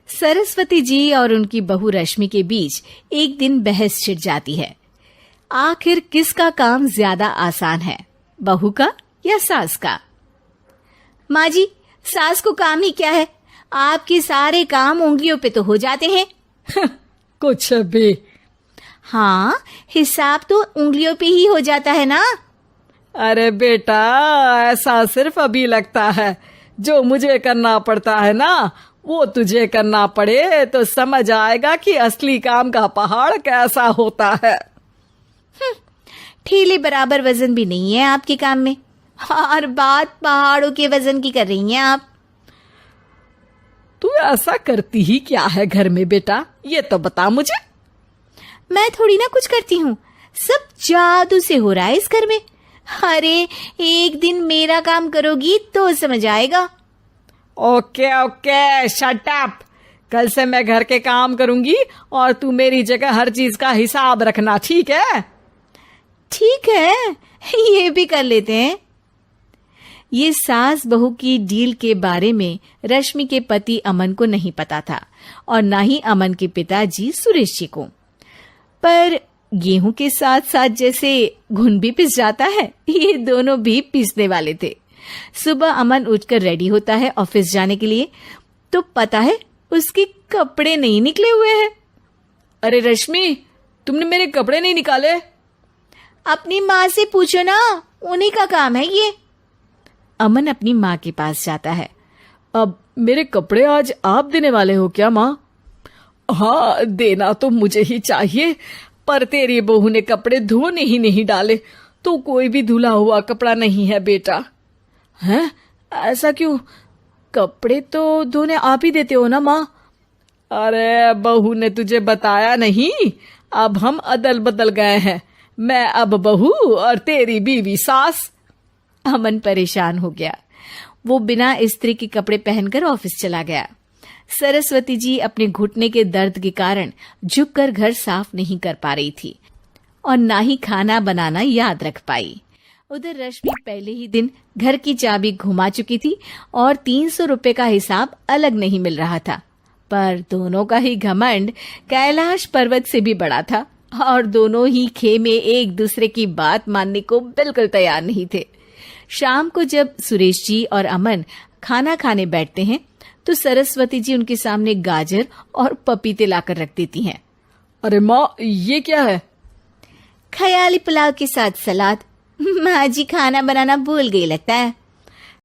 सरस्वती जी और उनकी बहू रश्मि के बीच एक दिन बहस छिड़ जाती है। आखिर किसका काम ज्यादा आसान है, बहू का या सास का? माँ जी, सास को काम ही क्या है, आपके सारे काम उंगलियों पे तो हो जाते हैं। कुछ भी। हाँ, हिसाब तो उंगलियों पे ही हो जाता है ना। अरे बेटा, ऐसा सिर्फ अभी लगता है। जो मुझे करना पड़ता है ना, वो तुझे करना पड़े तो समझ आएगा कि असली काम का पहाड़ कैसा होता है। ठेले बराबर वजन भी नहीं है आपके काम में, और बात पहाड़ों के वजन की कर रही हैं आप। तू ऐसा करती ही क्या है घर में बेटा, ये तो बता मुझे। मैं थोड़ी ना कुछ करती हूँ, सब जादू से हो रहा है इस घर में। अरे एक दिन मेरा काम करोगी तो समझ आएगा। Okay okay, shut up. कल से मैं घर के काम करूंगी और तू मेरी जगह हर चीज का हिसाब रखना, ठीक है? ठीक है, ये भी कर लेते हैं। ये सास बहू की डील के बारे में रश्मि के पति अमन को नहीं पता था और ना ही अमन के पिताजी सुरेश जी को। पर गेहूं के साथ साथ जैसे घुन भी पिस जाता है, ये दोनों भी पीसने वाले थे। सुबह अमन उठकर रेडी होता है ऑफिस जाने के लिए, तो पता है उसके कपड़े नहीं निकले हुए हैं। अरे रश्मि, तुमने मेरे कपड़े नहीं निकाले? अपनी माँ से पूछो ना, उन्हीं का काम है ये। अमन अपनी माँ के पास जाता है। अब मेरे कपड़े आज आप देने वाले हो क्या माँ? हाँ, देना तो मुझे ही चाहिए, पर तेरी बहू ने कपड़े धोने ही नहीं डाले, तो कोई भी धुला हुआ कपड़ा नहीं है बेटा। हैं? ऐसा क्यों? कपड़े तो धोने आप ही देते हो ना माँ? अरे बहू ने तुझे बताया नहीं, अब हम अदल बदल गए हैं। मैं अब बहू और तेरी बीवी सास। अमन परेशान हो गया। वो बिना इस्त्री के कपड़े पहनकर ऑफिस चला गया। सरस्वती जी अपने घुटने के दर्द के कारण झुककर घर साफ नहीं कर पा रही थी और ना ही खाना बनाना याद रख पाई। उधर रश्मि पहले ही दिन घर की चाबी घुमा चुकी थी और 300 रुपए का हिसाब अलग नहीं मिल रहा था। पर दोनों का ही घमंड कैलाश पर्वत से भी बड़ा था और दोनों ही खेमे एक दूसरे की बात मानने को बिल्कुल तैयार नहीं थे। शाम को जब सुरेश जी और अमन खाना खाने बैठते हैं तो सरस्वती जी उनके सामने गाजर और पपीते लाकर रख देती हैं। अरे माँ, ये क्या है? ख्याली पुलाव के साथ सलाद। माँ जी खाना बनाना भूल गई लगता है।